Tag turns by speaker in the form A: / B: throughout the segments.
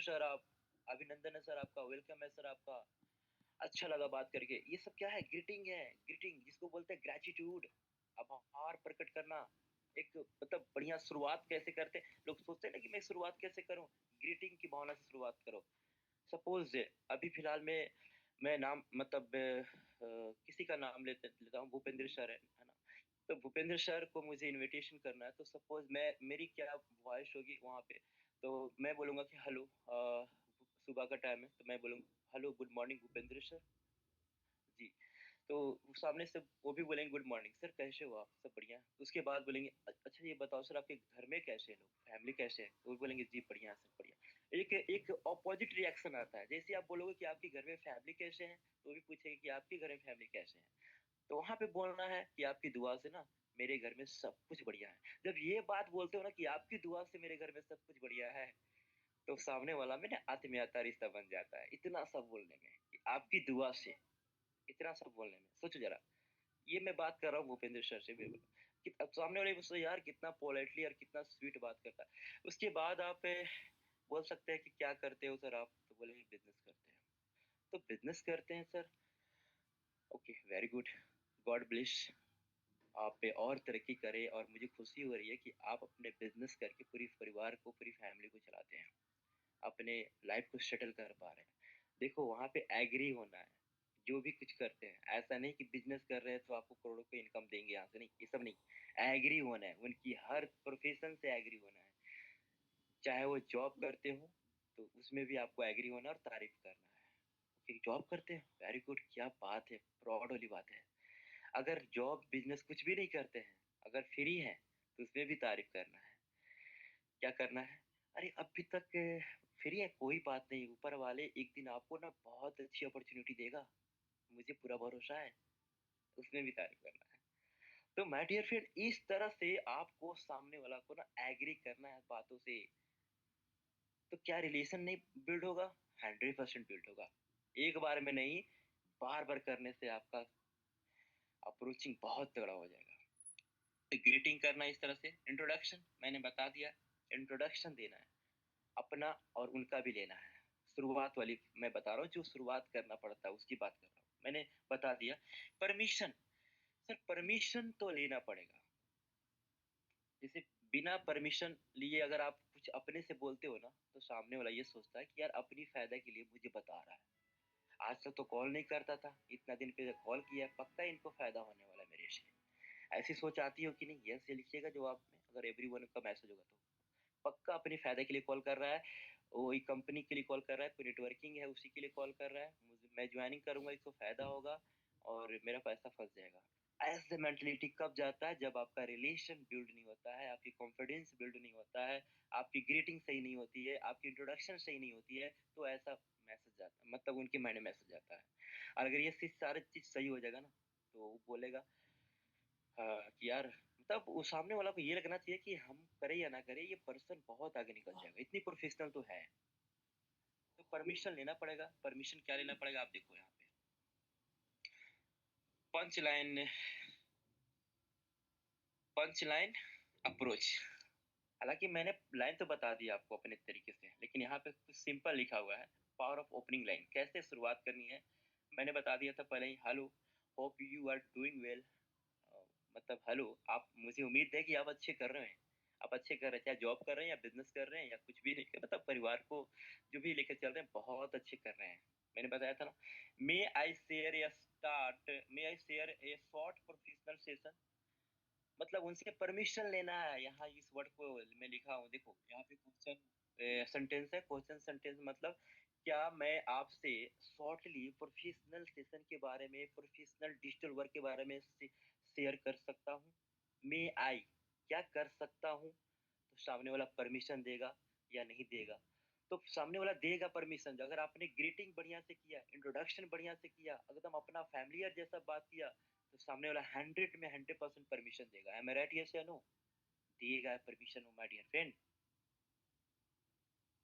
A: Sir आप, अभिनंदन है सर आपका, वेलकम है सर आपका, अच्छा लगा बात करके। ये सब क्या है? ग्रीटिंग है, ग्रीटिंग जिसको बोलते हैं ग्रैटिट्यूड, आभार प्रकट करना। एक मतलब बढ़िया शुरुआत कैसे करते हैं? लोग सोचते हैं ना कि मैं शुरुआत कैसे करूँ? ग्रीटिंग की भावना से शुरुआत करो। सपोज़ अभी फिलहाल में मैं नाम मतलब किसी का नाम लेता हूँ, भूपेंद्र सर है ना? तो भूपेंद्र सर को मुझे इन्विटेशन करना है, तो सपोज़ मैं मेरी क्या वॉइस होगी वहाँ पे, तो मैं बोलूँगा कि हेलो सुबह का टाइम है, तो मैं बोलूँगा hello good morning Bhupendra sir. जी, तो सामने से वो भी बोलेंगे गुड मॉर्निंग सर, कैसे हो आप? सब बढ़िया? उसके बाद बोलेंगे अच्छा ये बताओ सर आपके घर में कैसे हैं लोग? फैमिली कैसे है? तो वो बोलेंगे जी बढ़िया सर बढ़िया। एक एक अपोज़िट रिएक्शन आता है, जैसे आप बोलोगे कि आपके घर में फैमिली कैसे हैं? तो वो भी पूछेगा कि आपके घर में फैमिली कैसे हैं? तो वहाँ पे बोलना है कि आपकी दुआ से ना मेरे घर में सब कुछ बढ़िया है। जब ये बात बोलते हो ना कि आपकी दुआ से मेरे घर में सब कुछ बढ़िया है, तो सामने वाला में ना आत्मीयता रिश्ता बन जाता है। इतना सब बोलने में कि आपकी दुआ से, इतना सब बोलने में। सोचो ज़रा, ये मैं बात कर रहा हूँ भूपेंद्र सर से बिल्कुल। कि अब सामने वाले मुझसे यार कितना पोलाइटली और कितना स्वीट बात करता है। उसके बाद आप बोल सकते हैं कि क्या करते हो सर आप? तो बोलेंगे बिज़नेस करते हैं। तो बिज़नेस करते हैं sir, okay very good, God bless. आप पे और तरक्की करें और मुझे खुशी हो रही है कि आप अपने बिज़नेस करके पूरी परिवार को, पूरी फैमिली को चलाते हैं। अपने लाइफ़ को सेटल कर पा रहे हैं। देखो वहाँ पे एग्री होना है, जो भी कुछ करते हैं। ऐसा नहीं कि बिज़नेस कर रहे हैं तो आपको करोड़ों की इनकम देंगे यहाँ से, नहीं, ये सब नहीं। एग्री होना है, उनकी हर प्रोफ़ेशन से एग्री होना है। चाहे वो जॉब करते हों, तो उसमें भी आपको एग्री होना और तारीफ़ करना है। कि जॉब करते हैं, वेरी गुड, क्या बात है, प्राउड वाली बात है। अगर जॉब, बिज़नेस कुछ भी नहीं करते हैं, अगर फ्री हैं, तो उसमें भी तारीफ़ करना है। क्या करना है? अरे अभी तक फ्री है, कोई बात नहीं, ऊपर वाले एक दिन आपको ना बहुत अच्छी अपॉर्च्युनिटी देगा, मुझे पूरा भरोसा है, उसमें भी तारीफ़ करना है। तो माय डियर फ्रेंड, इस तरह से आपको सामने वाला को ना एग्री करना है बातों से, तो क्या रिलेशन नहीं बिल्ड होगा? 100% बिल्ड होगा। एक बार में नहीं, बार-बार करने से आपका अप्रोचिंग बहुत तगड़ा हो जाएगा। ग्रीटिंग करना इस तरह से, इंट्रोडक्शन मैंने बता दिया, इंट्रोडक्शन देना है, अपना और उनका भी लेना है। शुरुआत वाली मैं बता रहा हूँ, जो शुरुआत करना पड़ता है उसकी बात कर रहा हूँ। मैंने बता दिया। परमिशन, सर परमिशन तो लेना पड़ेगा। जैसे बिना परमिशन लिए अगर आप कुछ अपने से बोलते हो ना, तो सामने वाला ये सोचता है कि यार अपनी फ़ायदा के लिए मुझे बता रहा है। आज तक तो कॉल नहीं करता था, इतना दिन पे कॉल किया है, पक्का इनको फ़ायदा होने वाला है मेरे से। ऐसी सोच आती हो कि नहीं? यस ये लिखिएगा जवाब में, अगर एवरीवन का मैसेज होगा तो। पक्का अपने फ़ायदे के लिए कॉल कर रहा है, वो एक कंपनी के लिए कॉल कर रहा है, कोई नेटवर्किंग है उसी के लिए कॉल कर रहा है, मुझे मैं जॉइनिंग करूँगा, इसको फ़ायदा होगा और मेरा पैसा फँस जाएगा। ऐसे मेंटालिटी कब जाता है? जब आपका रिलेशन बिल्ड नहीं होता है, आपकी कॉन्फिडेंस बिल्ड नहीं होता है, आपकी ग्रीटिंग सही नहीं होती है, आपकी इंट्रोडक्शन सही नहीं होती है, तो ऐसा मैसेज जाता है, मतलब उनके माइंड में मैसेज आता है। और अगर ये चीज़ सारी चीज़ सही हो जाएगा ना, तो वो बोलेगा हाँ, कि यार मतलब वो सामने वाला को ये लगना चाहिए कि हम करें या ना करें, ये पर्सन बहुत आगे निकल जाएगा, इतनी प्रोफेशनल तो है। तो परमिशन लेना पड़ेगा, परमिशन क्या लेना पड़ेगा आप देखो यहाँ पे। Punch line, punch line approach. हालाँकि मैंने लाइन तो बता दी आपको अपने तरीके से, लेकिन यहाँ पे कुछ सिंपल लिखा हुआ है, पावर ऑफ ओपनिंग लाइन, कैसे शुरुआत करनी है, मैंने बता दिया था पहले ही, hello, hope you are doing well. मतलब हेलो, आप, मुझे उम्मीद है कि आप अच्छे कर रहे हैं। आप अच्छे कर रहे हैं, चाहे जॉब कर रहे हैं या बिज़नेस कर रहे हैं या कुछ भी नहीं कर, मतलब परिवार को जो भी लेके चल रहे हैं, बहुत अच्छे कर रहे हैं। मैंने बताया था ना, may I share a short professional session, मतलब उनसे परमिशन लेना है। यहाँ इस वर्ड को मैं लिखा हूँ, देखो यहाँ पे क्वेश्चन सेंटेंस है, क्वेश्चन सेंटेंस मतलब क्या मैं आपसे शॉर्टली प्रोफेशनल सेशन के बारे में, प्रोफेशनल डिजिटल वर्क के बारे में शेयर कर सकता हूँ? मे आई, क्या कर सकता हूँ? तो सामने वाला परमिशन देगा या नहीं देगा? तो सामने वाला देगा परमिशन, अगर आपने ग्रीटिंग बढ़िया से किया, इंट्रोडक्शन बढ़िया से किया, एकदम अपना फैमिलियर जैसा बात किया, तो सामने वाला 100 में 100% परमिशन देगा। एम आई राइट, यस या नो? देगा परमिशन माय डियर फ्रेंड,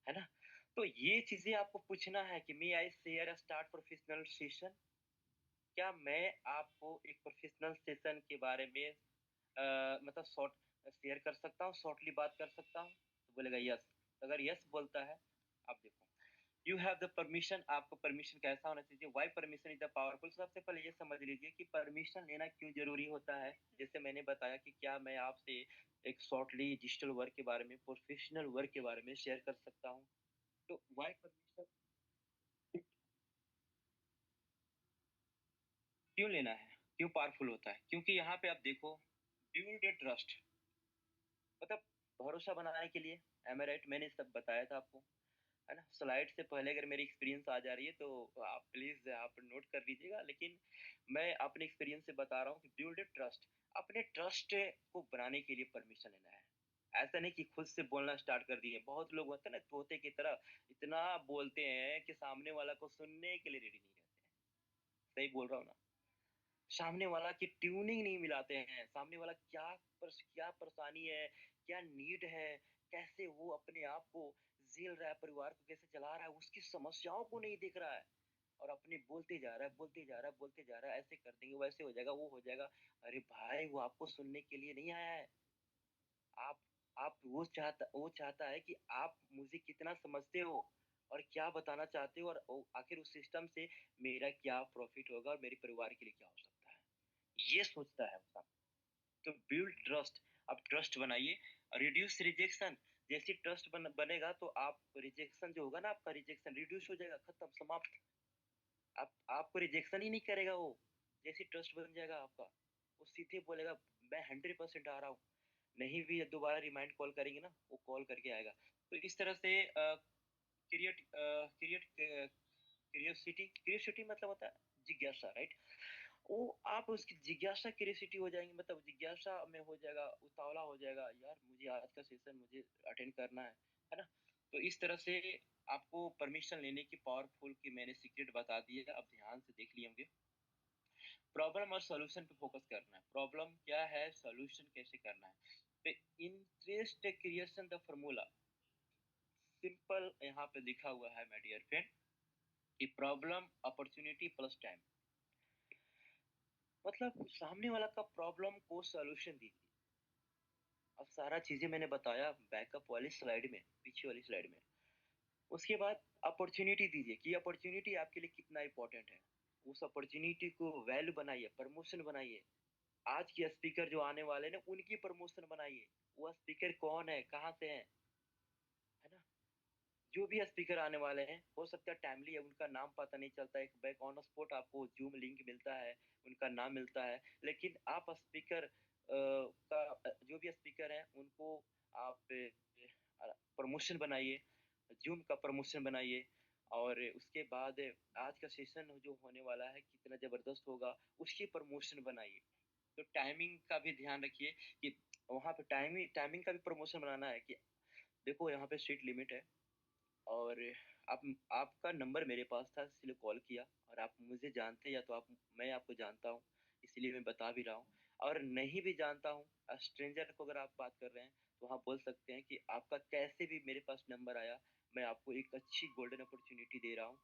A: है ना? तो ये चीजें आपको पूछना है कि may I share start professional session, क्या मैं आपको एक प्रोफेशनल सेशन के बारे में मतलब शॉर्ट शेयर कर सकता हूँ, शॉर्टली बात कर सकता हूँ? तो बोलेगा यस। अगर यस बोलता है, आप देखो यू हैव द परमिशन, आपका परमिशन कैसा होना चाहिए, why permission is the powerful. सबसे पहले ये समझ लीजिए कि परमिशन लेना क्यों जरूरी होता है। जैसे मैंने बताया कि क्या मैं आपसे एक शॉर्टली डिजिटल वर्क के बारे में, प्रोफेशनल वर्क के बारे में शेयर कर सकता हूँ। तो वाई परमिशन क्यों लेना है, क्यों पावरफुल होता है, क्योंकि यहाँ पे आप देखो, बिल्ड ए ट्रस्ट, मतलब भरोसा बनाने के लिए। एम आई राइट, मैंने सब बताया था आपको, है ना। स्लाइड से पहले अगर मेरी एक्सपीरियंस आ जा रही है तो आप प्लीज आप नोट कर लीजिएगा, लेकिन मैं अपने एक्सपीरियंस से बता रहा हूँ कि बिल्ड ट्रस्ट, अपने ट्रस्ट को बनाने के लिए परमिशन लेना है। ऐसा नहीं कि खुद से बोलना स्टार्ट कर दिए। बहुत लोग होते हैं ना तोते की तरह, इतना बोलते हैं कि सामने वाला को सुनने के लिए रेडी नहीं रहते हैं। सही बोल रहा हूँ ना। सामने वाला की ट्यूनिंग नहीं मिलाते हैं, सामने वाला क्या परेशानी है, क्या नीड है, कैसे वो अपने आप को झेल रहा है, परिवार को कैसे चला रहा है, उसकी समस्याओं को नहीं देख रहा है, और अपने बोलते जा रहा है, बोलते जा रहा है, बोलते जा रहा है, ऐसे कर देंगे, वैसे हो जाएगा, वो हो जाएगा। अरे भाई, वो आपको सुनने के लिए नहीं आया है। आप आप वो चाहता है कि आप मुझे कितना समझते हो और क्या बताना चाहते हो, और आखिर उस सिस्टम से मेरा क्या प्रॉफिट होगा और मेरे परिवार के लिए क्या हो सकता है, ये सोचता है उसका। तो बिल्ड ट्रस्ट, आप ट्रस्ट बनाइए। रिड्यूस रिजेक्शन, जैसे ट्रस्ट बनेगा तो आप रिजेक्शन जो होगा ना, आपका रिजेक्शन रिड्यूस हो जाएगा, खत्म, समाप्त। आपको रिजेक्शन ही नहीं करेगा वो। जैसे ट्रस्ट बन जाएगा आपका, वो सीधे बोलेगा मैं 100% आ रहा हूँ। नहीं भी दोबारा रिमाइंड कॉल करेंगे ना, वो कॉल करके आएगा। तो इस तरह से क्रिएट क्रिएट क्यूरियोसिटी, क्यूरियोसिटी मतलब होता है जिज्ञासा, राइट। वो आप उसकी जिज्ञासा क्यूरियोसिटी हो जाएंगे, मतलब जिज्ञासा में हो जाएगा, उतावला हो जाएगा, यार मुझे आज का सेशन मुझे अटेंड करना है ना। तो इस तरह से आपको परमिशन लेने की पावरफुल की मैंने सीक्रेट बता दी है, अब ध्यान से देख लिए होंगे। प्रॉब्लम और सॉल्यूशन पे फोकस करना है, प्रॉब्लम क्या है, सॉल्यूशन कैसे करना है। तो interest creation the formula, simple यहाँ पे लिखा हुआ है माय डियर फ्रेंड, कि प्रॉब्लम अपॉर्चुनिटी प्लस टाइम। मतलब सामने वाला का प्रॉब्लम को सॉल्यूशन दीजिए। अब सारा चीजें मैंने बताया बैकअप वाली स्लाइड में, पीछे वाली स्लाइड में। उसके बाद अपॉर्चुनिटी दीजिए कि अपॉर्चुनिटी आपके लिए कितना इंपॉर्टेंट है। उस अपॉर्चुनिटी को वैल्यू बनाइए, प्रमोशन बनाइए। आज के स्पीकर जो आने वाले हैं उनकी प्रमोशन बनाइए। वो स्पीकर कौन है, कहाँ से है ना। जो भी स्पीकर आने वाले हैं, हो सकता है टाइमली है, उनका नाम पता नहीं चलता, एक बैक ऑन स्पॉट आपको जूम लिंक मिलता है, उनका नाम मिलता है। लेकिन आप स्पीकर का जो भी स्पीकर हैं उनको आप प्रमोशन बनाइए, जूम का प्रमोशन बनाइए। और उसके बाद आज का सेशन जो होने वाला है कितना जबरदस्त होगा, उसकी प्रमोशन बनाइए। तो टाइमिंग का भी ध्यान रखिए कि वहाँ पे टाइमिंग टाइमिंग का भी प्रमोशन बनाना है कि देखो यहाँ पे सीट लिमिट है, और आप आपका नंबर मेरे पास था इसलिए कॉल किया, और आप मुझे जानते या तो आप, मैं आपको जानता हूँ इसलिए मैं बता भी रहा हूँ। और नहीं भी जानता हूँ, स्ट्रेंजर को अगर आप बात कर रहे हैं तो आप बोल सकते हैं कि आपका कैसे भी मेरे पास नंबर आया। मैं आपको एक अच्छी गोल्डन अपॉर्चुनिटी दे रहा हूँ,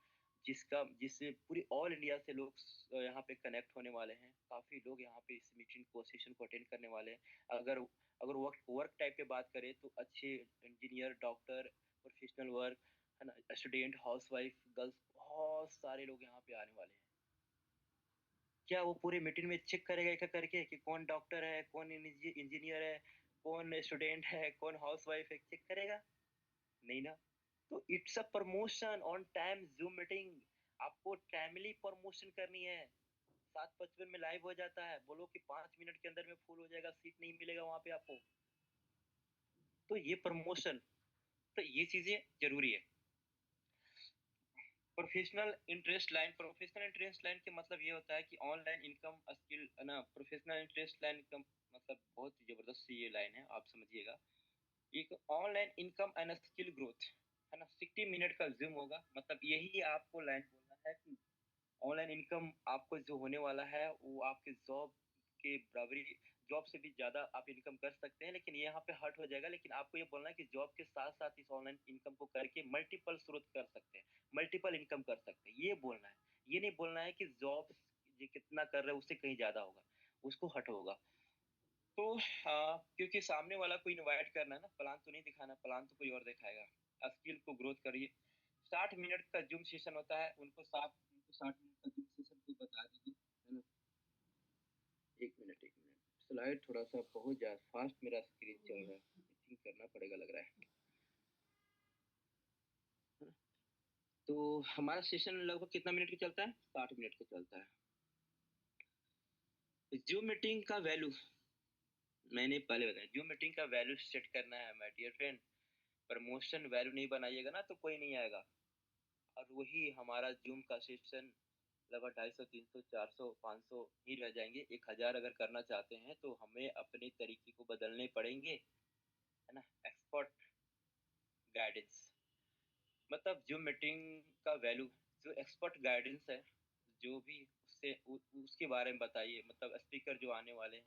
A: जिससे पूरी ऑल इंडिया से लोग यहाँ पे कनेक्ट होने वाले हैं। काफ़ी लोग यहाँ पे इस मीटिंग को, सेशन को अटेंड करने वाले हैं। अगर अगर वर्क वर्क टाइप पे बात करें तो अच्छे इंजीनियर, डॉक्टर, प्रोफेशनल वर्क, है ना, स्टूडेंट, हाउसवाइफ, गर्ल्स, बहुत सारे लोग यहाँ पे आने वाले हैं। क्या वो पूरे मीटिंग में चेक करेगा एक एक करके कि कौन डॉक्टर है, कौन इंजीनियर है, कौन स्टूडेंट है, कौन हाउसवाइफ है, चेक करेगा? नहीं ना। तो it's a promotion on time zoom meeting. आपको टाइमली प्रमोशन करनी है। 7:55 में लाइव हो जाता है, बोलो कि 5 मिनट के अंदर में फुल हो जाएगा, सीट नहीं मिलेगा वहां पे आपको। तो ये प्रमोशन, तो ये चीजें जरूरी है। Professional interest line, professional interest line के मतलब ये होता है कि ऑनलाइन इनकम स्किल, है ना। प्रोफेशनल इंटरेस्ट लाइन का मतलब बहुत ही जबरदस्त सी ये लाइन है, आप समझिएगा। एक online income and skill growth, है ना। 60 मिनट का जूम होगा, मतलब यही आपको लाइन बोलना है कि ऑनलाइन इनकम आपको जो होने वाला है वो आपके जॉब के बराबरी, जॉब से भी ज्यादा आप इनकम कर सकते हैं। लेकिन ये यहाँ पे हर्ट हो जाएगा, लेकिन आपको ये बोलना है कि जॉब के साथ साथ इस ऑनलाइन इनकम को करके मल्टीपल स्रोत कर सकते हैं, मल्टीपल इनकम कर सकते हैं, ये बोलना है। ये नहीं बोलना है कि जॉब ये कितना कर रहे हैं उससे कहीं ज्यादा होगा, उसको हट होगा। तो हाँ, क्योंकि सामने वाला को इनवाइट करना है ना, प्लान तो नहीं दिखाना, प्लान तो कोई और दिखाएगा। स्किल को ग्रोथ करिए, 60 मिनट का जूम सेशन होता है, उनको 60 मिनट का जूम सेशन को बता दीजिए, है ना। एक मिनट, स्लाइड थोड़ा सा बहुत ज्यादा फास्ट मेरा स्क्रीन चल रहा है, मीटिंग करना पड़ेगा लग रहा है। तो हमारा सेशन लगभग कितना मिनट का चलता है? 60 मिनट का चलता है। जूम मीटिंग का वैल्यू मैंने पहले बताया, जूम मीटिंग का वैल्यू सेट करना है my dear friend. Promotion value नहीं बनाइएगा ना तो कोई नहीं आएगा। और वही हमारा जूम का सेशन लगभग 250, 300, 400, 500 ही रह जाएंगे। 1000 अगर करना चाहते हैं तो हमें अपने तरीके को बदलने पड़ेंगे, है ना। एक्सपर्ट गाइडेंस, मतलब जूम मीटिंग का वैल्यू, जो एक्सपर्ट गाइडेंस है, जो भी उसके बारे में बताइए। मतलब स्पीकर जो आने वाले हैं,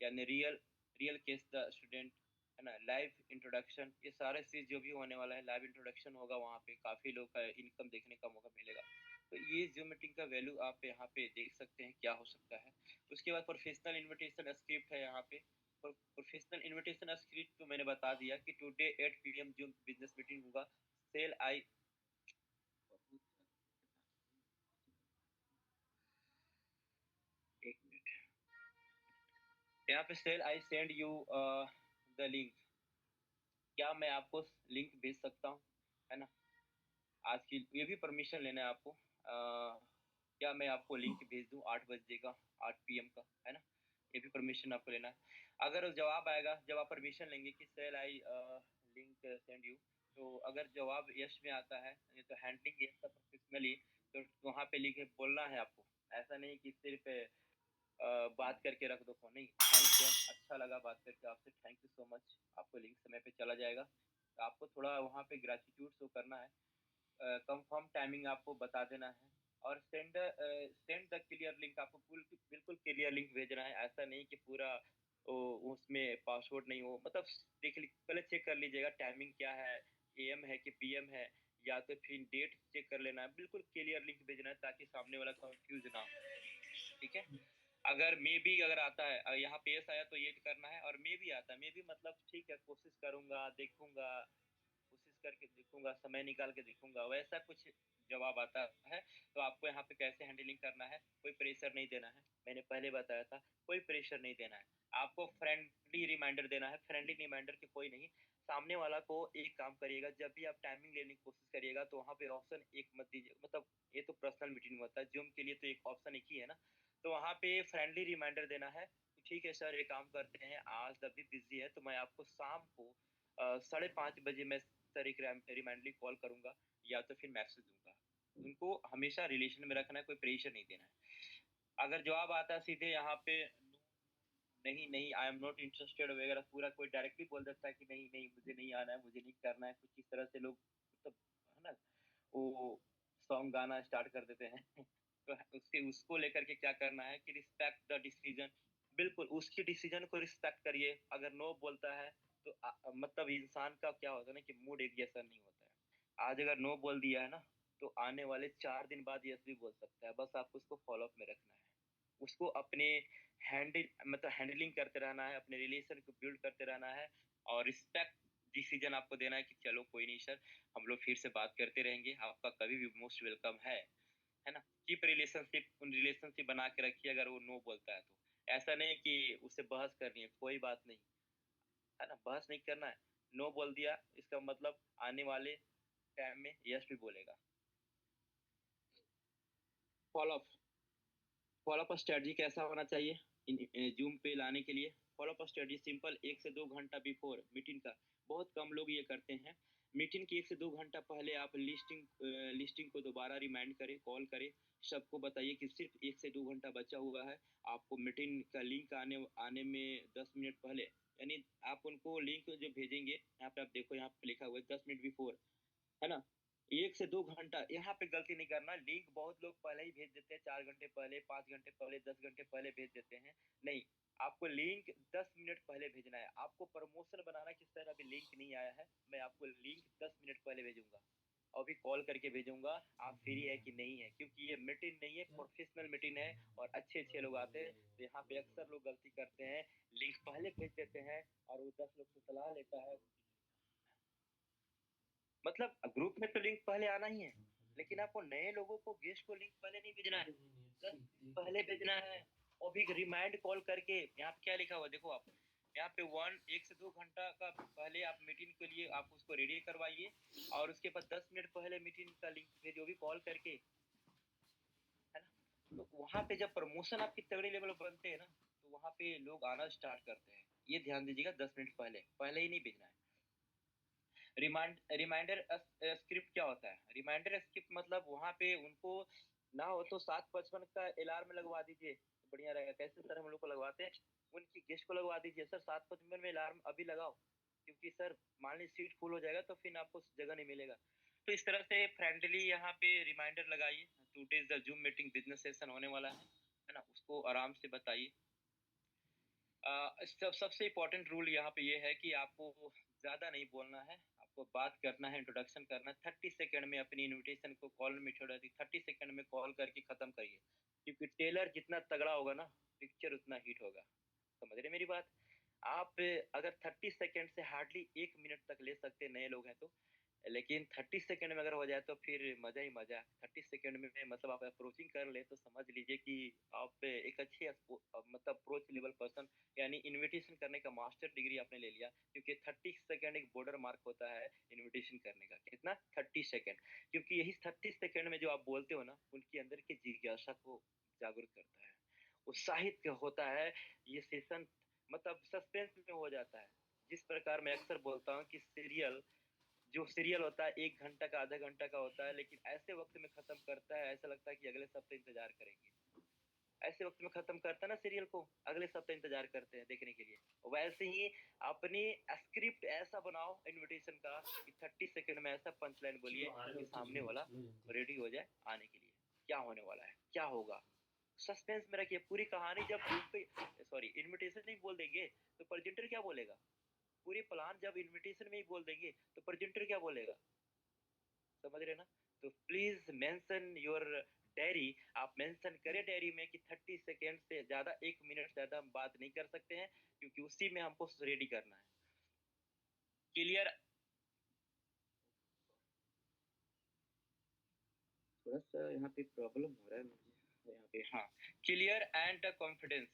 A: यानी real real case the student, है ना। लाइव इंट्रोडक्शन, ये सारे चीज जो भी होने वाला है, लाइव इंट्रोडक्शन होगा, वहाँ पे काफी लोग का इनकम देखने का मौका मिलेगा। तो ये जूम मीटिंग का वैल्यू आप यहाँ पे देख सकते हैं क्या हो सकता है। उसके बाद प्रोफेशनल इन्विटेशन स्क्रिप्ट है यहाँ पे। प्रोफेशनल इन्विटेशन स्क्रिप्ट तो मैंने बता दिया कि today 8 PM zoom business meeting होगा। सेल आई एक मिनट, यहाँ पे shall I send you the link. क्या मैं आपको लिंक भेज सकता हूँ, है ना। आज की ये भी परमिशन लेना है आपको। क्या मैं आपको लिंक भेज दूँ 8 बजे का, 8 PM का, है ना। ये भी परमिशन आपको लेना है। अगर जवाब आएगा, जब आप परमिशन लेंगे कि shall I link send you, तो अगर जवाब यस में आता है तो हैंडलिंग यस प्रोफेशनली, तो वहाँ पे लिखे बोलना है आपको। ऐसा नहीं कि सिर्फ बात करके रख दो फोन, नहीं। थैंक यू, अच्छा लगा बात करके आपसे, थैंक यू सो मच। आपको लिंक समय पे चला जाएगा। तो आपको थोड़ा वहाँ पे ग्रेटिट्यूड शो करना है। कंफर्म टाइमिंग आपको बता देना है। और सेंड द क्लियर लिंक, आपको बिल्कुल क्लियर लिंक भेजना है। ऐसा नहीं कि पूरा उसमें पासवर्ड नहीं हो। मतलब पहले चेक कर लीजिएगा टाइमिंग क्या है, AM है कि PM है, या तो फिर डेट चेक कर लेना है। बिल्कुल क्लियर लिंक भेजना है ताकि सामने वाला कंफ्यूज ना हो, ठीक है। अगर मे भी अगर आता है, यहाँ पे एस आया तो ये करना है, और मे भी आता है, मे भी मतलब ठीक है, कोशिश करूंगा, देखूंगा, कोशिश करके देखूंगा, समय निकाल के देखूंगा, वैसा कुछ जवाब आता है। तो आपको यहाँ पे कैसे हैंडलिंग करना है, कोई प्रेशर नहीं देना है। मैंने पहले बताया था, कोई प्रेशर नहीं देना है। आपको फ्रेंडली रिमाइंडर देना है, फ्रेंडली रिमाइंडर की कोई नहीं। सामने वाला को एक काम करिएगा, जब भी आप टाइमिंग लेने की कोशिश करिएगा तो वहाँ पे ऑप्शन एक मत दीजिए। मतलब ये तो पर्सनल मीटिंग में होता है, जूम के लिए तो एक ऑप्शन एक ही है ना। तो वहाँ पे फ्रेंडली रिमाइंडर देना है कि ठीक है सर, ये काम करते हैं, आज अभी बिजी है तो मैं आपको शाम को 5:30 बजे मैं सर एक रिमाइंडली कॉल करूंगा, या तो फिर मैसेज दूंगा। उनको हमेशा रिलेशन में रखना है, कोई प्रेशर नहीं देना है। अगर जवाब आता है सीधे यहाँ पे नहीं नहीं, आई एम नॉट इंटरेस्टेड वगैरह, पूरा कोई डायरेक्टली बोल देता है कि नहीं नहीं मुझे नहीं आना है, मुझे नहीं करना है, कुछ इस तरह से लोग मतलब, है ना, वो सॉन्ग गाना स्टार्ट कर देते हैं। तो उसको लेकर के क्या करना है कि रिस्पेक्ट द डिसीजन। बिल्कुल उसकी डिसीजन को रिस्पेक्ट करिए। अगर नो बोलता है तो मतलब इंसान का क्या होता है ना कि मूड एक जैसा नहीं होता है। आज अगर नो बोल दिया है ना, तो आने वाले 4 दिन बाद यस भी बोल सकता है। बस आपको उसको फॉलो अप में रखना है, उसको अपने हैंडलिंग करते रहना है, अपने रिलेशन को बिल्ड करते रहना है। और रिस्पेक्ट डिसीजन आपको देना है कि चलो कोई नहीं सर, हम लोग फिर से बात करते रहेंगे, आपका कभी भी मोस्ट वेलकम है ना। कीप रिलेशनशिप, उन रिलेशनशिप बना के रखिए। अगर वो नो बोलता है तो ऐसा नहीं कि उससे बहस करनी है, कोई बात नहीं, है ना, बहस नहीं करना है। नो बोल दिया इसका मतलब आने वाले टाइम में यस भी बोलेगा। Follow up, follow up strategy कैसा होना चाहिए जूम पे लाने के लिए? फॉलो अप स्ट्रेटजी सिंपल, 1 से 2 घंटा बिफोर मीटिंग का। बहुत कम लोग ये करते हैं। मीटिंग के 1 से 2 घंटा पहले आप लिस्टिंग को दोबारा रिमाइंड करें, कॉल करें, सबको बताइए कि सिर्फ 1 से 2 घंटा बचा हुआ है। आपको मीटिंग का लिंक आने आने में 10 मिनट पहले, यानी आप उनको लिंक जो भेजेंगे, यहाँ पे आप देखो, यहाँ पे लिखा हुआ है 10 मिनट बिफोर, है ना। 1 से 2 घंटा यहाँ पे गलती नहीं करना। लिंक बहुत लोग पहले ही भेज देते हैं, 4 घंटे पहले, 5 घंटे पहले, 10 घंटे पहले भेज देते हैं। नहीं, आपको लिंक 10 मिनट पहले भेजना है। आपको प्रमोशन बनाना कि सर अभी लिंक नहीं आया है, मैं आपको लिंक 10 मिनट पहले भेजूंगा, अभी कॉल करके भेजूंगा, आप फ्री है कि नहीं है। क्योंकि ये मीटिंग नहीं है, प्रोफेशनल मीटिंग है, और अच्छे अच्छे लोग आते हैं। तो यहाँ पे अक्सर लोग गलती करते हैं, लिंक पहले भेज देते हैं और वो 10 लोग से सलाह लेता है। मतलब ग्रुप में तो लिंक पहले आना ही है, लेकिन आपको नए लोगों को, गेस्ट को लिंक पहले नहीं भेजना है, 10 मिनट पहले भेजना है। और भी रिमाइंड कॉल करके, यहाँ पे क्या लिखा हुआ देखो आप, यहाँ पे 1 से 2 घंटा का पहले आप मीटिंग के लिए आप उसको रेडी करवाइए, और उसके बाद 10 मिनट पहले मीटिंग का लिंक भेजो भी कॉल करके, है ना। तो वहाँ पे जब प्रमोशन आपकी तगड़े लेवल पर बनते हैं ना, तो वहाँ पे लोग आना स्टार्ट करते हैं। ये ध्यान दीजिएगा, 10 मिनट पहले पहले ही नहीं भेजना है। रिमाइंडर स्क्रिप्ट क्या होता है? रिमाइंडर स्क्रिप्ट मतलब वहाँ पे उनको ना हो तो 7:55 का अलार्म लगवा दीजिए, तो बढ़िया रहेगा। कैसे सर हम लोग को लगवाते हैं, उनकी गेस्ट को लगवा दीजिए, सर 7:55 में अलार्म अभी लगाओ, क्योंकि सर मान लीजिए सीट फुल हो जाएगा तो फिर आपको जगह नहीं मिलेगा। तो इस तरह से फ्रेंडली यहाँ पे रिमाइंडर लगाइए, today is the zoom meeting business session होने वाला है ना, उसको आराम से बताइए। सबसे इम्पोर्टेंट रूल यहाँ पे ये है कि आपको ज़्यादा नहीं बोलना है, आपको बात करना है, इंट्रोडक्शन करना है। 30 सेकंड में अपनी इनविटेशन को कॉल में छोड़ा दी, 30 सेकंड में कॉल करके ख़त्म करिए, क्योंकि टेलर जितना तगड़ा होगा ना, पिक्चर उतना हिट होगा। समझ रहे मेरी बात? आप अगर 30 सेकंड से हार्डली 1 मिनट तक ले सकते हैं नए लोग हैं तो, लेकिन 30 सेकंड में अगर हो जाए तो फिर मज़ा ही मज़ा। 30 सेकंड में मतलब आप अप्रोचिंग कर ले तो समझ लीजिए कि आप एक अच्छे मतलब अप्रोच लेवल पर्सन, यानी इनविटेशन करने का मास्टर डिग्री आपने ले लिया, क्योंकि 30 सेकंड एक बॉर्डर मार्क होता है इनविटेशन करने का। कितना? 30 सेकंड। क्योंकि यही 30 सेकंड में जो आप बोलते हो ना, उनके अंदर की जिज्ञासा को जागरूक करता है, उत्साहित होता है। ये सेशन मतलब सस्पेंस में हो जाता है। जिस प्रकार मैं अक्सर बोलता हूँ कि जो सीरियल होता है 1 घंटा का, आधा घंटा का होता है, लेकिन ऐसे वक्त में खत्म करता है, ऐसा लगता है कि अगले सप्ताह इंतजार करेंगे। ऐसे वक्त में खत्म करता है ना सीरियल को, अगले सप्ताह इंतजार करते हैं देखने के लिए। वैसे ही अपनी स्क्रिप्ट ऐसा बनाओ इनविटेशन का कि 30 सेकंड में ऐसा पंच लाइन बोलिए कि सामने वाला रेडी हो जाए आने के लिए। क्या होने वाला है, क्या होगा, सस्पेंस में रखिए पूरी कहानी। जब सॉरी इनविटेशन नहीं बोल देंगे तो प्रेजेंटर क्या बोलेगा? पूरी प्लान जब इनविटेशन में ही बोल देंगे तो प्रेजेंटर क्या बोलेगा? समझ रहे ना? तो प्लीज मेंशन योर डायरी। आप मेंशन करें डायरी में कि 30 सेकेंड से ज्यादा, 1 मिनट ज्यादा हम बात नहीं कर सकते हैं, क्योंकि उसी में हमको रेडी करना है। क्लियर? थोड़ा सा यहाँ पे प्रॉब्लम हो रहा है मुझे यहाँ पे। हाँ, clear and confidence,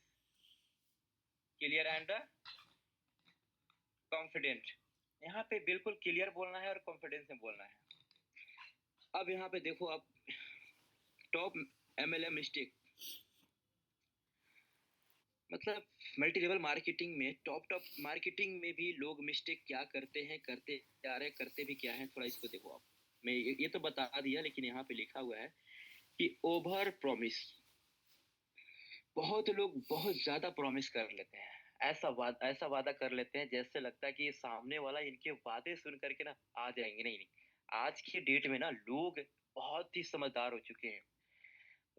A: clear and confident. यहाँ पे बिल्कुल क्लियर बोलना है और कॉन्फिडेंस में बोलना है। अब यहाँ पे देखो आप, टॉप एमएलएम मिस्टेक, मतलब मल्टी लेवल मार्केटिंग में, टॉप मार्केटिंग में भी लोग मिस्टेक क्या करते हैं, करते क्या रहे, करते भी क्या है, थोड़ा इसको देखो आप। मैं ये तो बता दिया, लेकिन यहाँ पे लिखा हुआ है कि ओवर प्रॉमिस। बहुत लोग बहुत ज्यादा प्रॉमिस कर लेते हैं, ऐसा वादा कर लेते हैं जैसे लगता है कि सामने वाला इनके वादे सुन करके ना आ जाएंगे। नहीं नहीं, आज की डेट में ना लोग बहुत ही समझदार हो चुके हैं।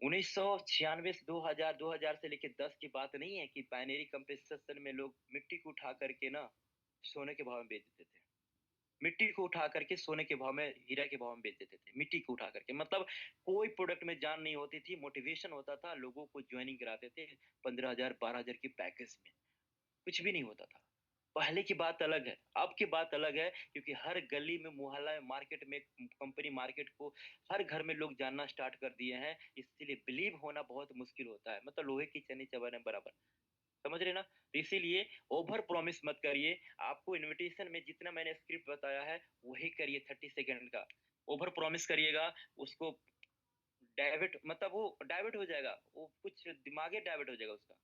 A: 1996 से 2000 से लेके 10 की बात नहीं है कि बाइनरी कंपनसेशन में लोग मिट्टी को उठा करके ना सोने के भाव में बेच देते थे। मिट्टी को उठा करके सोने के भाव में, हीरा के भाव में बेच देते थे, मिट्टी को उठा करके। मतलब कोई प्रोडक्ट में जान नहीं होती थी, मोटिवेशन होता था, लोगों को ज्वाइनिंग कराते थे 15,000 12,000 की पैकेज में, कुछ भी नहीं होता था। पहले की बात अलग है, अब की बात अलग है, क्योंकि हर गली में, मोहल्ला में, मार्केट में कंपनी मार्केट को हर घर में लोग जानना स्टार्ट कर दिए हैं। इसीलिए बिलीव होना बहुत मुश्किल होता है, मतलब लोहे की चनी चबाने बराबर। समझ रहे ना? तो इसीलिए ओवर प्रॉमिस मत करिए। आपको इनविटेशन में जितना मैंने स्क्रिप्ट बताया है वही करिए, 30 सेकंड का। ओवर प्रॉमिस करिएगा, उसको डाइवर्ट, मतलब वो डाइवर्ट हो जाएगा, वो कुछ दिमागे डाइवर्ट हो जाएगा उसका,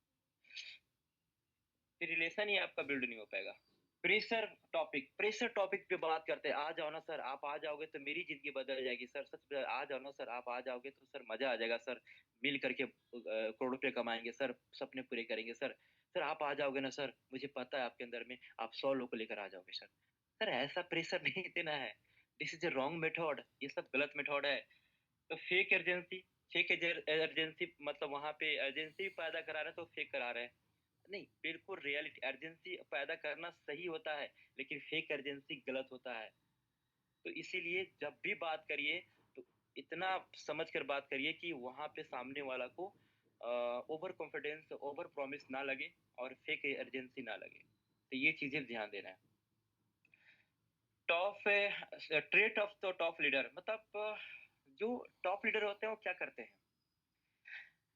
A: फिर रिलेशन ही आपका बिल्ड नहीं हो पाएगा। प्रेशर टॉपिक पे बात करते हैं। आ जाओ ना सर, आप आ जाओगे तो मेरी जिंदगी बदल जाएगी सर, आ जाओ ना सर, आप आ जाओगे तो सर मजा आ जाएगा सर, मिल करके करोड़ रुपए कमाएंगे सर, सपने पूरे करेंगे सर। सर आप आ जाओगे ना सर, मुझे पता है आपके अंदर में आप 100 लोग को लेकर आ जाओगे सर। सर ऐसा प्रेशर नहीं देना है, this is a wrong method, ये सब गलत मेथड है। तो फेक अर्जेंसी, फेक अर्जेंसी मतलब वहां पे अर्जेंसी पैदा करा रहे हैं तो फेक करा रहे हैं। नहीं, बिल्कुल रियलिटी अर्जेंसी पैदा करना सही होता है, लेकिन फेक अर्जेंसी गलत होता है। तो इसीलिए जब भी बात करिए तो इतना समझ कर बात करिए कि वहां पे सामने वाला को ओवर कॉन्फिडेंस, ओवर प्रॉमिस ना लगे और फेक अर्जेंसी ना लगे। तो ये चीजें ध्यान देना है। Top trait of the top leader मतलब जो टॉप लीडर होते हैं वो क्या करते हैं?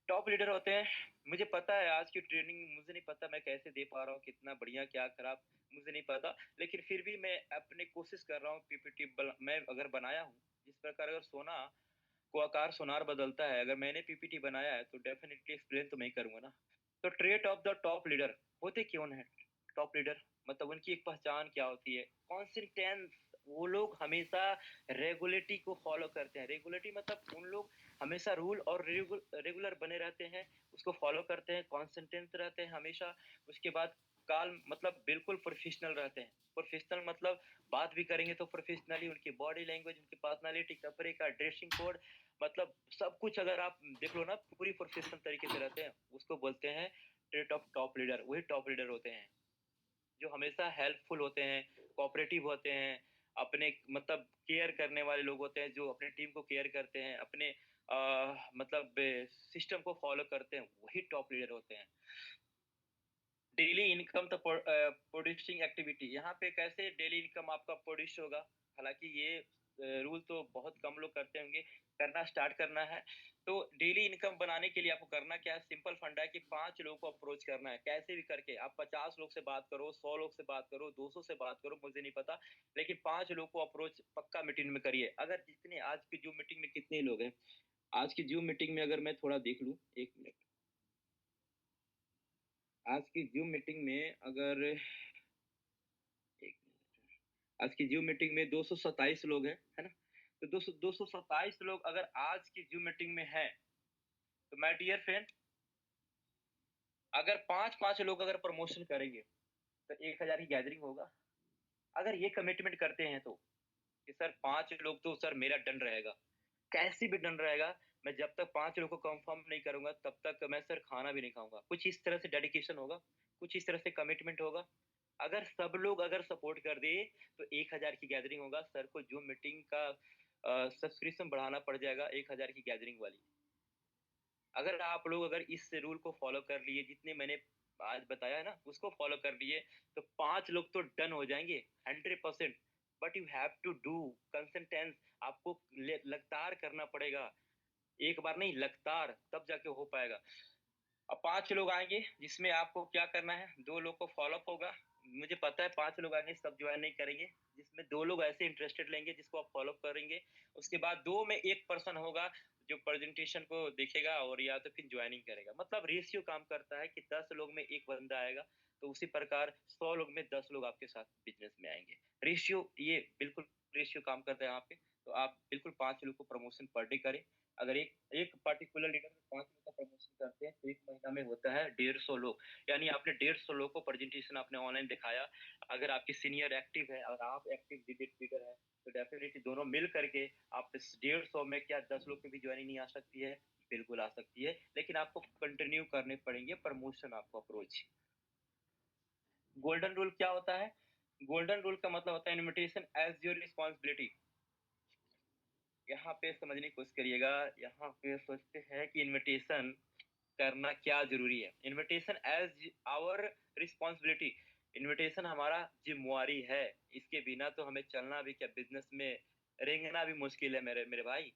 A: टॉप लीडर होते हैं, मुझे पता है आज की ट्रेनिंग मुझे नहीं पता मैं कैसे दे पा रहा हूँ, कितना बढ़िया, क्या खराब, मुझे नहीं पता। लेकिन फिर भी मैं अपनी कोशिश कर रहा हूँ पीपीटी मैं अगर बनाया हूँ, जिस प्रकार अगर सोना को आकार सोनार बदलता है, अगर मैंने पीपीटी बनाया है तो डेफिनिटली एक्सप्लेन तो मैं ही करूँगा ना। तो trait of the top leader होते कौन है? टॉप लीडर मतलब उनकी एक पहचान क्या होती है? कंसिस्टेंस, वो लोग हमेशा रेगुलेटी को फॉलो करते हैं। रेगुलेटी मतलब उन लोग हमेशा रूल और रेगुलर बने रहते हैं, उसको फॉलो करते हैं, कंसिस्टेंट रहते हैं हमेशा। उसके बाद काल्म मतलब बिल्कुल प्रोफेशनल रहते हैं। प्रोफेशनल मतलब बात भी करेंगे तो प्रोफेशनली, उनकी बॉडी लैंग्वेज, उनकी पर्सनालिटी, कपड़े का ड्रेसिंग कोड, मतलब सब कुछ अगर आप देख लो ना, पूरी प्रोफेशनल तरीके से रहते हैं। उसको बोलते हैं ट्रेट ऑफ टॉप लीडर, वही टॉप लीडर होते हैं जो हमेशा हेल्पफुल होते हैं, कोऑपरेटिव होते हैं, अपने मतलब केयर करने वाले लोग होते हैं, जो अपने टीम को केयर करते हैं, अपने मतलब सिस्टम को फॉलो करते हैं, वही टॉप लीडर होते हैं। डेली इनकम तो प्रोड्यूसिंग एक्टिविटी, यहाँ पे कैसे डेली इनकम आपका प्रोड्यूस होगा? हालांकि ये रूल तो बहुत कम लोग करते होंगे, करना स्टार्ट करना है। तो डेली इनकम बनाने के लिए आपको करना क्या है? सिंपल फंडा है कि 5 लोगों को अप्रोच करना है, कैसे भी करके। आप 50 लोग से बात करो, 100 लोग से बात करो, 200 से बात करो, मुझे नहीं पता, लेकिन 5 लोग को अप्रोच पक्का मीटिंग में करिए। अगर जितने आज की जूम मीटिंग में कितने लोग हैं? आज की जूम मीटिंग में अगर मैं थोड़ा देख लूँ, 1 मिनट। आज की जूम मीटिंग में अगर आज की जूम मीटिंग में 227 लोग हैं, है ना? तो 227 लोग अगर आज की जूम मीटिंग में हैं, तो माय डियर फ्रेंड, अगर 5-5 लोग अगर प्रमोशन करेंगे, तो 1000 की गैदरिंग होगा। अगर ये कमिटमेंट करते हैं तो, कि सर 5 लोग तो सर मेरा डन रहेगा। कैसे भी डन रहेगा, मैं जब तक 5 लोग को कंफर्म नहीं करूँगा, तब तक मैं सर खाना भी नहीं खाऊँगा। कुछ इस तरह से डेडिकेशन होगा, कुछ इस तरह से कमिटमेंट होगा। अगर सब लोग अगर सपोर्ट कर दिए, तो 1000 की गैदरिंग होगा। सर को जूम मीटिंग का सब्सक्रिप्शन बढ़ाना पड़ जाएगा 1000 की गैदरिंग वाली। अगर आप लोग अगर इस रूल को फॉलो कर लिए, जितने मैंने आज बताया है ना, उसको फॉलो कर लिए, तो 5 लोग तो डन हो जाएंगे 100%। But you have to do consistence, आपको लगातार करना पड़ेगा। एक बार नहीं, लगातार, तब जाके हो पाएगा। अब 5 लोग आएंगे, जिसमें आपको क्या करना है? 2 लोग को फॉलोअप होगा। मुझे पता है 5 लोग आएंगे, सब ज्वाइन नहीं करेंगे, जिसमें 2 लोग ऐसे इंटरेस्टेड लेंगे जिसको आप फॉलो करेंगे। उसके बाद 2 में 1 पर्सन होगा जो प्रेजेंटेशन को देखेगा और या तो फिर ज्वाइनिंग करेगा। मतलब रेशियो काम करता है कि 10 लोग में 1 बंदा आएगा, तो उसी प्रकार 100 लोग में 10 लोग आपके साथ बिजनेस में आएंगे। रेशियो, ये बिल्कुल रेशियो काम करता है यहाँ पे। तो आप बिल्कुल 5 लोग को प्रमोशन पर डे करें। अगर एक एक पर्टिकुलर लीडर में 5 लोग का प्रमोशन करते हैं, तो 1 महीना में होता है 150 लोग। यानी आपने 150 लोग को प्रेजेंटेशन आपने ऑनलाइन दिखाया। अगर आपकी सीनियर एक्टिव है और आप एक्टिव लीडर है, तो डेफिनेटली दोनों मिल करके आप इस 150 में क्या 10 लोग की भी ज्वाइनिंग नहीं आ सकती है? बिल्कुल आ सकती है, लेकिन आपको कंटिन्यू करने पड़ेंगे प्रमोशन, आपको अप्रोच। गोल्डन रूल क्या होता है? गोल्डन रूल का मतलब होता है इनविटेशन एज योर रिस्पॉन्सिबिलिटी। यहाँ पे समझने की कोशिश करिएगा। यहाँ पे सोचते हैं कि इनविटेशन करना क्या जरूरी है। Invitation as our responsibility, invitation हमारा जिम्मेवारी है। इसके बिना तो हमें चलना भी क्या, बिजनेस में रेंगना भी मुश्किल है मेरे मेरे भाई।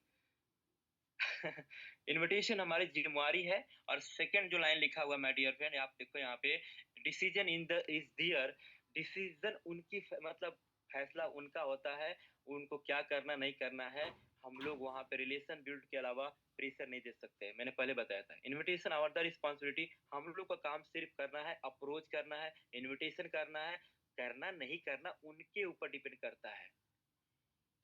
A: इनविटेशन हमारी जिम्मेवारी है। और सेकंड जो लाइन लिखा हुआ माय डियर फ्रेंड, आप देखो यहाँ पे, decision in the is there. Decision उनकी मतलब फैसला उनका होता है, उनको क्या करना नहीं करना है। हम लोग वहाँ पे रिलेशन बिल्ड के अलावा प्रेशर नहीं दे सकते। मैंने पहले बताया था, इनविटेशन आवर द रिस्पॉन्सिबिलिटी। हम लोग का काम सिर्फ करना है, अप्रोच करना है, इनविटेशन करना है। करना नहीं करना उनके ऊपर डिपेंड करता है,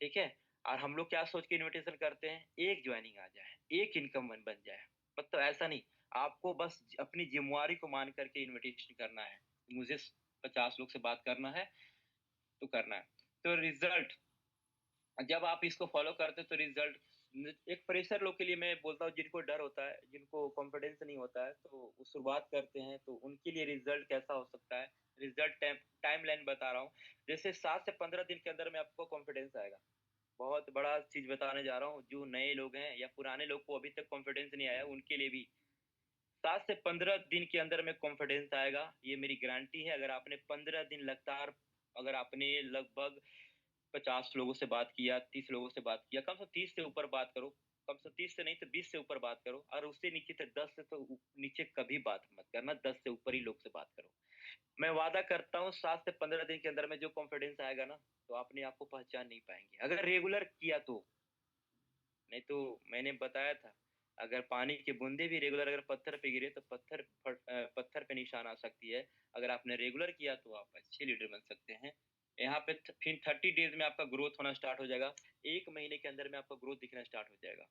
A: ठीक है? और हम लोग क्या सोच के इनविटेशन करते हैं? एक ज्वाइनिंग आ जाए, एक इनकम बन जाए। मतलब ऐसा नहीं, आपको बस अपनी जिम्मेवारी को मान करके इनविटेशन करना है। मुझे 50 लोग से बात करना है, तो करना है। तो रिजल्ट, जब आप इसको फॉलो करते हैं तो रिजल्ट, एक फ्रेशर लोग के लिए मैं बोलता हूँ, जिनको डर होता है, जिनको कॉन्फिडेंस नहीं होता है, तो वो शुरुआत करते हैं, तो उनके लिए रिजल्ट कैसा हो सकता है? रिजल्ट टाइम लाइन बता रहा हूँ। जैसे 7 से 15 दिन के अंदर में आपको कॉन्फिडेंस आएगा। बहुत बड़ा चीज बताने जा रहा हूँ। जो नए लोग हैं या पुराने लोग को अभी तक कॉन्फिडेंस नहीं आया, उनके लिए भी 7 से 15 दिन के अंदर में कॉन्फिडेंस आएगा। ये मेरी गारंटी है। अगर आपने 15 दिन लगातार, अगर आपने लगभग 50 लोगों से बात किया, 30 लोगों से बात किया, कम से कम 30 से ऊपर बात करो। कम से कम 30 से नहीं तो 20 से ऊपर बात करो, और उससे नीचे तो 10 से तो नीचे कभी बात मत करना, 10 से ऊपर ही लोग से बात करो। मैं वादा करता हूँ 7 से 15 दिन के अंदर में जो कॉन्फिडेंस आएगा ना, तो अपने आप को पहचान नहीं पाएंगे अगर रेगुलर किया तो। नहीं तो मैंने बताया था, अगर पानी की बूंदे भी रेगुलर अगर पत्थर पे गिरे तो पत्थर पे निशान आ सकती है। अगर आपने रेगुलर किया तो आप अच्छे लीडर बन सकते हैं। यहाँ पे फिर 30 डेज में आपका ग्रोथ होना स्टार्ट हो जाएगा। 1 महीने के अंदर में आपका ग्रोथ दिखना स्टार्ट हो जाएगा।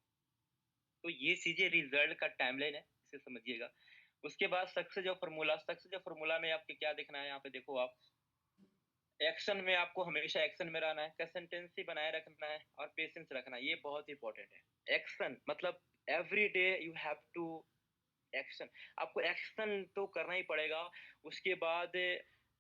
A: तो ये चीज़ें रिजल्ट का टाइमलाइन है, इसे समझिएगा। उसके बाद सक्सेस जो फ़ॉर्मूला में आपको क्या देखना है, यहाँ पे देखो आप, एक्शन में आपको हमेशा एक्शन में रहना है, कंसिस्टेंसी बनाए रखना है और पेशेंस रखना है, ये बहुत इंपॉर्टेंट है। एक्शन मतलब every day you have to action, आपको एक्शन तो करना ही पड़ेगा। उसके बाद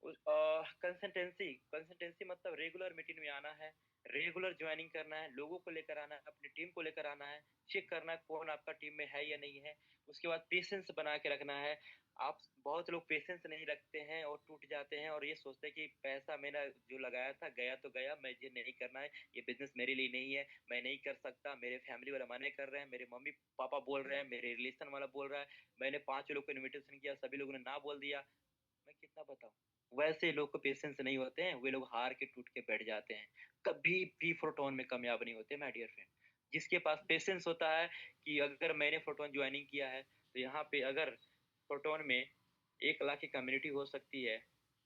A: कंसिस्टेंसी कंसिस्टेंसी मतलब रेगुलर मीटिंग में आना है, रेगुलर ज्वाइनिंग करना है, लोगों को लेकर आना है, अपनी टीम को लेकर आना है, चेक करना है कौन आपका टीम में है या नहीं है। उसके बाद पेशेंस बना के रखना है। आप बहुत लोग पेशेंस नहीं रखते हैं और टूट जाते हैं और ये सोचते हैं कि पैसा मैंने जो लगाया था गया तो गया, मुझे नहीं करना है, ये बिजनेस मेरे लिए नहीं है, मैं नहीं कर सकता, मेरे फैमिली वाले मना कर रहे हैं, मेरे मम्मी पापा बोल रहे हैं, मेरे रिलेशन वाला बोल रहा है, मैंने 5 लोग को इनविटेशन किया, सभी लोगों ने ना बोल दिया, मैं कितना बताऊँ? वैसे लोग को पेशेंस नहीं होते हैं, वे लोग हार के टूट के बैठ जाते हैं। कभी भी फोरटोन में कामयाब नहीं होते माय डियर फ्रेंड। जिसके पास पेशेंस होता है कि अगर मैंने फोरटोन जॉइनिंग किया है, तो यहाँ पे अगर फोरटोन में 1 लाख की कम्युनिटी हो सकती है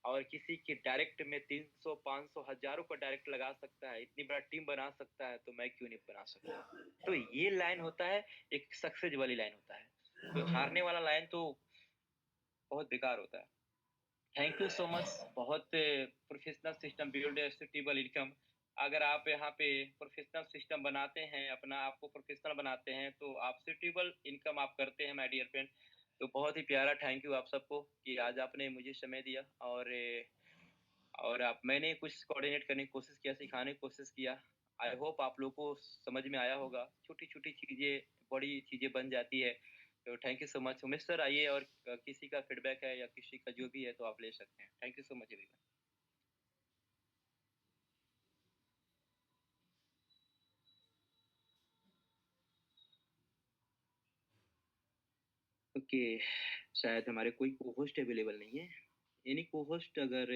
A: और किसी की डायरेक्ट में 300, 500, हज़ारों को डायरेक्ट लगा सकता है, इतनी बड़ा टीम बना सकता है, तो मैं क्यों नहीं बना सकता? तो ये लाइन होता है, एक सक्सेस वाली लाइन होता है। तो हारने वाला लाइन तो बहुत बेकार होता है। Thank you so much. बहुत professional system build stable income. अगर आप यहाँ पे प्रोफेशनल सिस्टम बनाते हैं, अपना आपको प्रोफेशनल बनाते हैं, तो आप स्टेबल इनकम आप करते हैं माय डियर फ्रेंड। तो बहुत ही प्यारा थैंक यू आप सबको कि आज आपने मुझे समय दिया, और आप मैंने कुछ कोऑर्डिनेट करने की कोशिश किया, सिखाने की कोशिश किया। आई होप आप लोग को समझ में आया होगा। छोटी-छोटी चीज़ें बड़ी चीज़ें बन जाती है। तो thank you so much. Umesh sir आइए, और किसी का फीडबैक है या किसी का जो भी है तो आप ले सकते हैं। Thank you so much everyone. Okay, शायद हमारे कोई को-होस्ट अवेलेबल नहीं है। एनी को-होस्ट अगर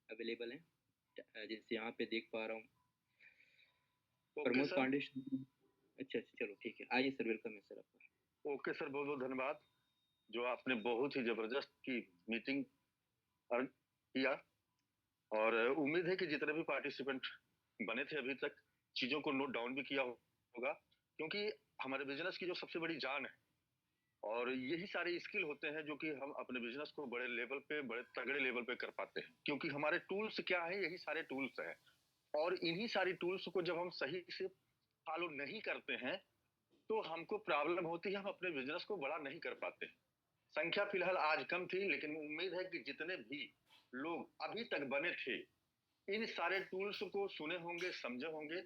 A: अवेलेबल है, जैसे यहाँ पे देख पा रहा हूँ
B: ओके
A: प्रमोद
B: सर।
A: पांडे। अच्छा, अच्छा, चलो ठीक है। आइए सर, वेलकम है सर आपका।
B: ओके सर, बहुत बहुत धन्यवाद। जो आपने बहुत ही जबरदस्त की मीटिंग किया, और उम्मीद है कि जितने भी पार्टिसिपेंट बने थे अभी तक चीजों को नोट डाउन भी किया होगा, क्योंकि हमारे बिजनेस की जो सबसे बड़ी जान है, और यही सारे स्किल होते हैं जो कि हम अपने बिजनेस को बड़े लेवल पे, बड़े तगड़े लेवल पे कर पाते हैं, क्योंकि हमारे टूल्स क्या है, यही सारे टूल्स हैं। और इन्हीं सारी टूल्स को जब हम सही से फॉलो नहीं करते हैं, तो हमको प्रॉब्लम होती है, हम अपने बिजनेस को बड़ा नहीं कर पाते। संख्या फिलहाल आज कम थी, लेकिन उम्मीद है कि जितने भी लोग अभी तक बने थे, इन सारे टूल्स को सुने होंगे, समझे होंगे,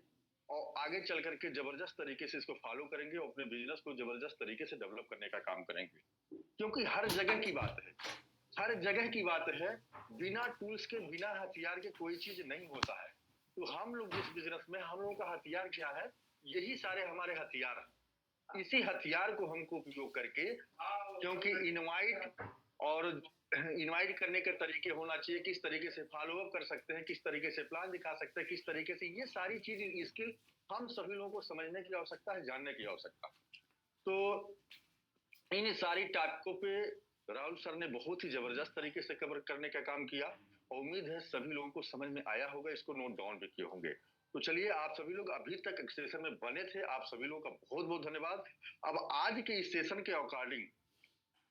B: और आगे चल करके जबरदस्त तरीके से इसको फॉलो करेंगे और अपने बिजनेस को जबरदस्त तरीके से डेवलप करने का काम करेंगे। क्योंकि हर जगह की बात है, हर जगह की बात है, बिना टूल्स के, बिना हथियार के कोई चीज नहीं होता है। तो हम लोग जिस बिजनेस में, हम लोगों का हथियार क्या है, यही सारे हमारे हथियार हैं। इसी हथियार को हमको उपयोग करके, क्योंकि इनवाइट और इनवाइट करने के तरीके होना चाहिए, किस तरीके से फॉलो अप कर सकते हैं, किस तरीके से प्लान दिखा सकते हैं, किस तरीके से, ये सारी चीज स्किल हम सभी लोगों को समझने की आवश्यकता है, जानने की आवश्यकता। तो इन सारी टॉपिकों पे राहुल सर ने बहुत ही जबरदस्त तरीके से कवर करने का काम किया, और उम्मीद है सभी लोगों को समझ में आया होगा, इसको नोट डाउन भी किए होंगे। तो चलिए, आप सभी लोग अभी तक सेशन में बने थे, आप सभी लोगों का बहुत बहुत धन्यवाद। अब आज के इस सेशन के अकॉर्डिंग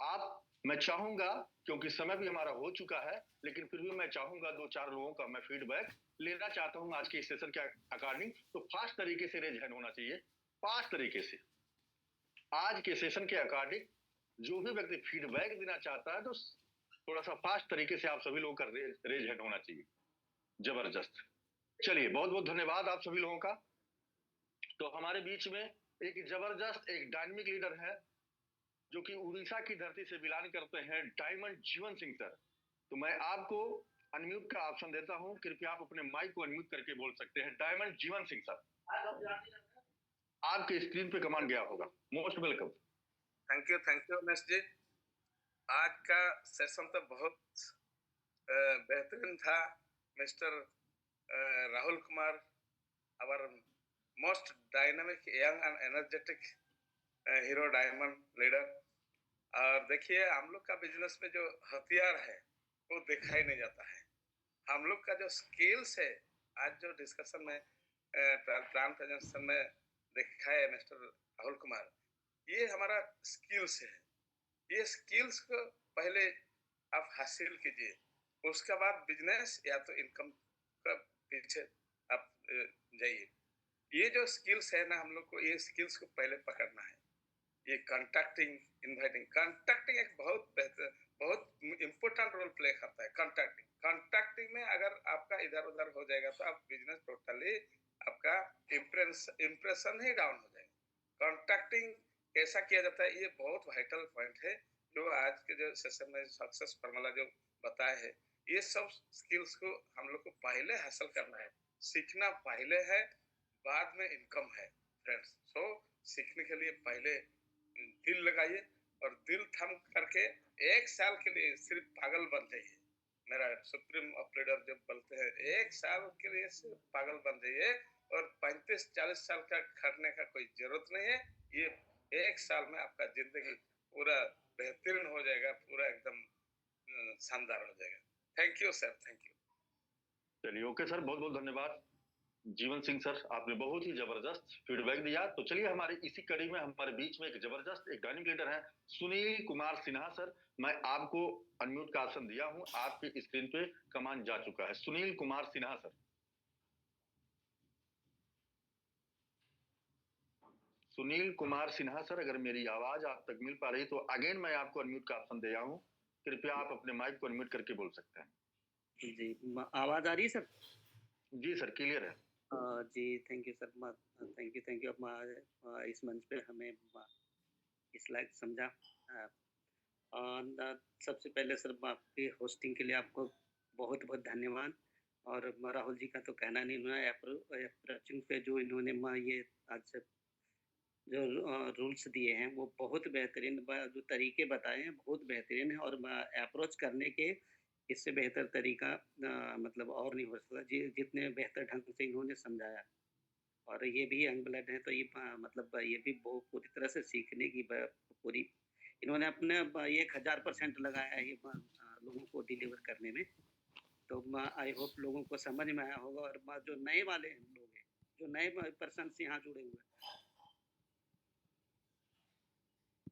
B: आप, मैं चाहूंगा, क्योंकि समय भी हमारा हो चुका है, लेकिन फिर भी मैं चाहूंगा 2-4 लोगों का मैं फीडबैक लेना चाहता हूं आज के इस सेशन के अकॉर्डिंग। तो फास्ट तरीके से रेज हैंड होना चाहिए, फास्ट तरीके से। आज के सेशन के अकॉर्डिंग जो भी व्यक्ति फीडबैक देना चाहता है, तो थोड़ा सा फास्ट तरीके से आप सभी लोगों का रेज हैंड होना चाहिए। जबरदस्त। चलिए, बहुत बहुत धन्यवाद आप सभी लोगों का। तो हमारे बीच में एक जबरदस्त, एक डायनेमिक लीडर है, जो कि उड़ीसा की धरती से बिलोंग करते हैं, डायमंड जीवन सिंह सर। तो मैं आपको अनम्यूट का ऑप्शन देता हूं, कृपया आप अपने माइक को अनम्यूट करके बोल सकते हैं। डायमंड जीवन सिंह सर, आपके स्क्रीन पे कमांड गया होगा। Most welcome.
C: Thank you Umesh ji. आज का सेशन तो बहुत बेहतरीन था। Mister Rahul Kumar, our most dynamic, young and energetic hero diamond leader. और देखिए, हम लोग का बिजनेस में जो हथियार है वो दिखाई नहीं जाता है। हम लोग का जो स्किल्स है, आज जो डिस्कशन में प्लान प्रेजेंटेशन में देखा है मिस्टर राहुल कुमार, ये हमारा स्किल्स है। ये स्किल्स को पहले आप हासिल कीजिए, उसके बाद बिजनेस या तो इनकम का पीछे आप जाइए। ये जो स्किल्स है ना, हम लोग को ये स्किल्स को पहले पकड़ना है। ये कॉन्टैक्टिंग, इनवाइटिंग, कॉन्टैक्टिंग एक बहुत इम्पोर्टेंट रोल प्ले करता है। कॉन्टैक्टिंग में अगर आपका इधर उधर हो जाएगा तो आप बिजनेस टोटली आपका इम्प्रेशन ही डाउन हो जाएगा। कॉन्टैक्टिंग कैसा किया जाता है, ये बहुत वाइटल पॉइंट है जो आज के जो सेशन में सक्सेस फॉर्मूला जो बताया है। ये सब स्किल्स को हम लोग को पहले हासिल करना है, सीखना पहले है, बाद में इनकम है फ्रेंड्स। सो सीखने के लिए पहले दिल लगाइए और दिल थम करके 1 साल के लिए सिर्फ पागल बन जाइए। मेरा सुप्रीम ऑपरेटर जब बोलते हैं 1 साल के लिए सिर्फ पागल बन जाइए और 35-40 साल का खटने का कोई जरूरत नहीं है। ये 1 साल में आपका जिंदगी पूरा बेहतरीन हो जाएगा, पूरा एकदम शानदार हो जाएगा। Thank you sir, thank you.
B: चलिए ओके सर, बहुत बहुत धन्यवाद। जीवन सिंह सर, आपने बहुत ही जबरदस्त फीडबैक दिया। तो चलिए हमारे इसी कड़ी में हमारे बीच में एक जबरदस्त एक डायनिंग लीडर है, सुनील कुमार सिन्हा सर। मैं आपको अनम्यूट का ऑप्शन दिया हूं, आपकी स्क्रीन पे कमांड जा चुका है। सुनील कुमार सिन्हा सर। सुनील कुमार सिन्हा सर, अगर मेरी आवाज आप तक मिल पा रही तो अगेन मैं आपको अनम्यूट का ऑप्शन दिया हूं, कृपया आप अपने माइक को अनम्यूट करके बोल सकते हैं।
D: जी, आवाज आ रही है सर?
B: जी सर, क्लियर है।
D: जी thank you sir, thank you इस मंच पे हमें इस लायक समझा। सबसे पहले सर आपकी होस्टिंग के लिए आपको बहुत बहुत धन्यवाद। और राहुल जी का तो कहना नहीं, उन्होंने अप्रोचिंग पे जो इन्होंने ये आज से जो रूल्स दिए हैं वो बहुत बेहतरीन, जो तरीके बताए हैं बहुत बेहतरीन है। और अप्रोच करने के इससे बेहतर तरीका मतलब और नहीं हो सकता जितने बेहतर ढंग से इन्होंने समझाया। और ये भी यंग ब्लड है तो ये मतलब ये भी बहुत पूरी तरह से सीखने की पूरी इन्होंने अपने 1000% लगाया है ये लोगों को डिलीवर करने में। तो आई होप लोगों को समझ में आया होगा। और जो नए वाले लोग हैं, जो नए पर्सन यहाँ जुड़े हुए हैं,